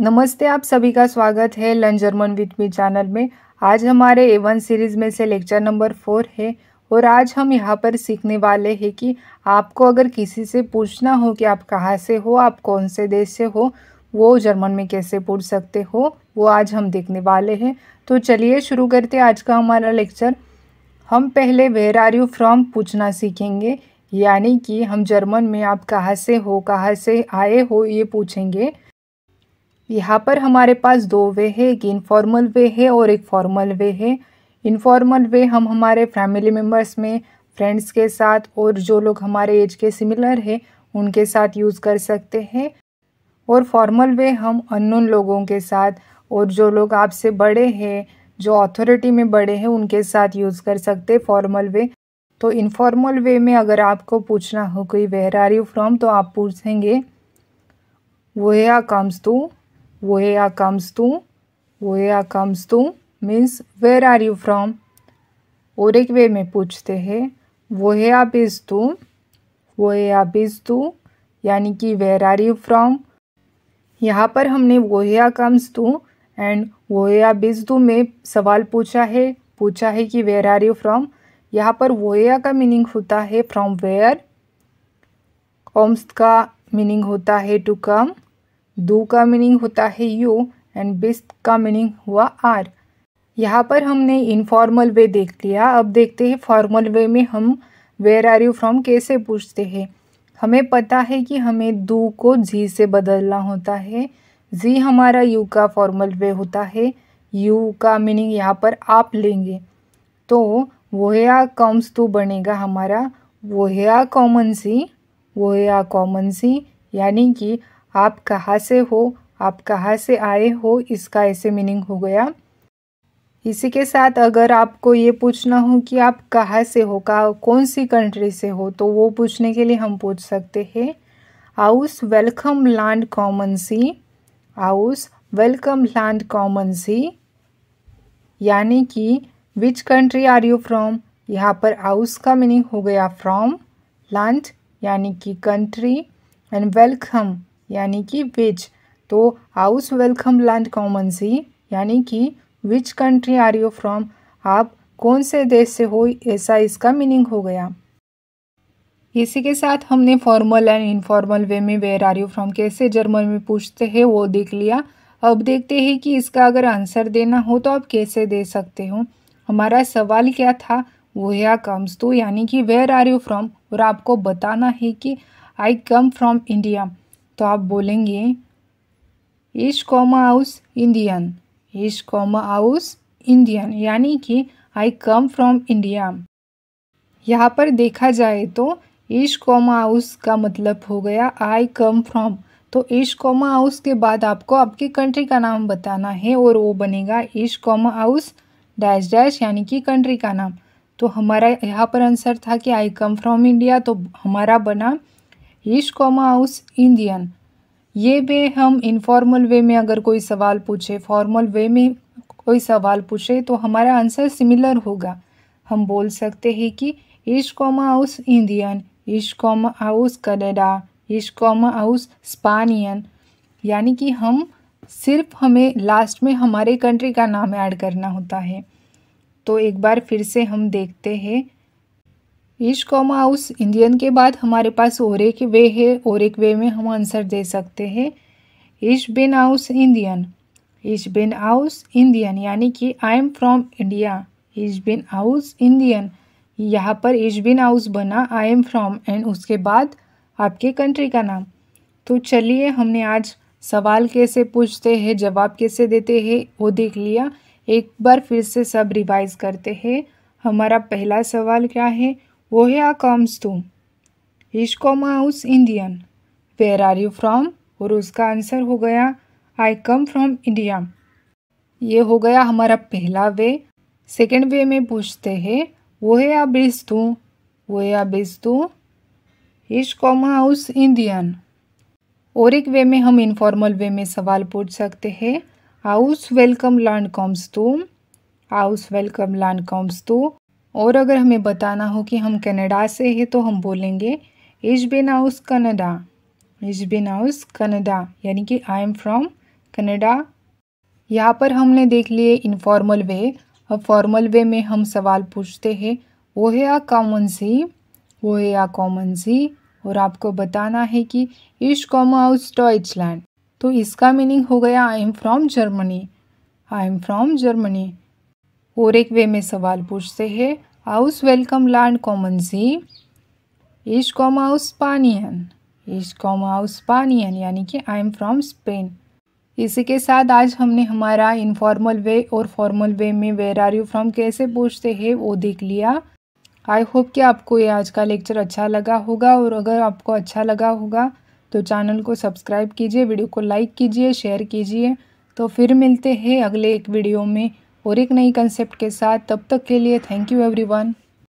नमस्ते, आप सभी का स्वागत है learn German with me channel में। आज हमारे A1 सीरीज़ में से लेक्चर नंबर 4 है और आज हम यहाँ पर सीखने वाले हैं कि आपको अगर किसी से पूछना हो कि आप कहाँ से हो, आप कौन से देश से हो, वो जर्मन में कैसे पूछ सकते हो, वो आज हम देखने वाले हैं। तो चलिए शुरू करते हैं आज का हमारा लेक्चर। हम पहले वेयर आर यू फ्रॉम पूछना सीखेंगे, यानी कि हम जर्मन में आप कहाँ से हो, कहाँ से आए हो, ये पूछेंगे। यहाँ पर हमारे पास दो वे है, एक इनफॉर्मल वे है और एक फॉर्मल वे है। इनफॉर्मल वे हम हमारे फैमिली मेम्बर्स में, फ्रेंड्स के साथ और जो लोग हमारे एज के सिमिलर है उनके साथ यूज़ कर सकते हैं। और फॉर्मल वे हम अननोन लोगों के साथ और जो लोग आपसे बड़े हैं, जो अथॉरिटी में बड़े हैं, उनके साथ यूज़ कर सकते हैं फॉर्मल वे। तो इनफॉर्मल वे में अगर आपको पूछना हो कोई वेयर आर यू फ्रॉम, तो आप पूछेंगे woher कम्स टू, woher कम्स टू, woher कम्स टू means where are you from. और एक वे में पूछते हैं woher bist du, woher bist du, यानी कि वेयर आर यू फ्रॉम। यहाँ पर हमने woher कम्स टू एंड woher bist du में सवाल पूछा है कि वेयर आर यू फ्रॉम। यहाँ पर woher का मीनिंग होता है फ्रॉम वेयर, कम्स का मीनिंग होता है टू कम, डू का मीनिंग होता है यू एंड बिस्ट का मीनिंग हुआ आर। यहाँ पर हमने इनफॉर्मल वे देख लिया। अब देखते हैं फॉर्मल वे में हम वेयर आर यू फ्रॉम कैसे पूछते हैं। हमें पता है कि हमें डू को जी से बदलना होता है। जी हमारा यू का फॉर्मल वे होता है। यू का मीनिंग यहाँ पर आप लेंगे, तो woher कम्स टू बनेगा हमारा woher कॉमन सी, woher कॉमन सी, यानी कि आप कहाँ से हो, आप कहाँ से आए हो, इसका ऐसे मीनिंग हो गया। इसी के साथ अगर आपको ये पूछना हो कि आप कहाँ से हो, कौन सी कंट्री से हो, तो वो पूछने के लिए हम पूछ सकते हैं आउस वेलकम लैंड कॉमन सी, आउस वेलकम लैंड कॉमन सी, यानी कि which country are you from. यहाँ पर आउस का मीनिंग हो गया फ्रॉम, लैंड यानी कि कंट्री एंड वेलकम यानी कि विच। तो आउस वेलकम लैंड कॉमन सी यानी कि which country are you from, आप कौन से देश से हो, ऐसा इसका मीनिंग हो गया। इसी के साथ हमने फॉर्मल एंड इनफॉर्मल वे में वेयर आर यू फ्रॉम कैसे जर्मन में पूछते हैं वो देख लिया। अब देखते हैं कि इसका अगर आंसर देना हो तो आप कैसे दे सकते हो। हमारा सवाल क्या था, woher कम्स टू यानी कि वेयर आर यू फ्रॉम, और आपको बताना है कि आई कम फ्रॉम इंडिया। तो आप बोलेंगे ich komme aus Indien, ich komme aus Indien, यानी कि आई कम फ्रॉम इंडिया। यहाँ पर देखा जाए तो ich komme aus का मतलब हो गया आई कम फ्रॉम। तो ich komme aus के बाद आपको आपकी कंट्री का नाम बताना है और वो बनेगा ich komme aus dash dash यानी कि कंट्री का नाम। तो हमारा यहाँ पर आंसर था कि आई कम फ्रॉम इंडिया, तो हमारा बना ich komme aus Indien। ये वे हम इनफॉर्मल वे में अगर कोई सवाल पूछे, फॉर्मल वे में कोई सवाल पूछे तो हमारा आंसर सिमिलर होगा। हम बोल सकते हैं कि ich komme aus Indien, ich komme aus Canada, ich komme aus स्पेनियन, यानी कि हम सिर्फ हमें लास्ट में हमारे कंट्री का नाम ऐड करना होता है। तो एक बार फिर से हम देखते हैं, ich komme aus इंडियन के बाद हमारे पास और एक वे है, और एक वे में हम आंसर दे सकते हैं ich bin aus Indien, ich bin aus Indien, यानी कि I am from India, ich bin aus Indien। यहाँ पर ich bin aus बना आई एम फ्रॉम एंड उसके बाद आपके कंट्री का नाम। तो चलिए हमने आज सवाल कैसे पूछते हैं, जवाब कैसे देते हैं वो देख लिया। एक बार फिर से सब रिवाइज करते हैं। हमारा पहला सवाल क्या है, woher कम्स टू, ich komme aus Indien, where are you from, और उसका आंसर हो गया आई कम फ्रॉम इंडिया। ये हो गया हमारा पहला वे। सेकेंड वे में पूछते हैं woher bist du, woher bist du, ich komme aus Indien। और एक वे में हम इनफॉर्मल वे में सवाल पूछ सकते हैं aus वेलकम लैंड कम्स टू, aus वेलकम लैंड कम्स टू। और अगर हमें बताना हो कि हम कनाडा से हैं तो हम बोलेंगे ich bin aus Canada, ich bin aus Canada, यानी कि आई एम फ्रॉम कनाडा। यहाँ पर हमने देख लिए इनफॉर्मल वे। अब फॉर्मल वे में हम सवाल पूछते हैं woher kommen Sie, woher kommen Sie, और आपको बताना है कि ich komme aus Deutschland। तो इसका मीनिंग हो गया I am from Germany, I am from Germany. और एक वे में सवाल पूछते हैं aus welchem Land kommen Sie, ich komme aus Spanien, ich komme aus Spanien, यानी कि आई एम फ्रॉम स्पेन। इसी के साथ आज हमने हमारा इनफॉर्मल वे और फॉर्मल वे में वेयर आर यू फ्रॉम कैसे पूछते हैं वो देख लिया। आई होप कि आपको ये आज का लेक्चर अच्छा लगा होगा, और अगर आपको अच्छा लगा होगा तो चैनल को सब्सक्राइब कीजिए, वीडियो को लाइक कीजिए, शेयर कीजिए। तो फिर मिलते हैं अगले एक वीडियो में और एक नई कंसेप्ट के साथ। तब तक के लिए थैंक यू एवरीवन।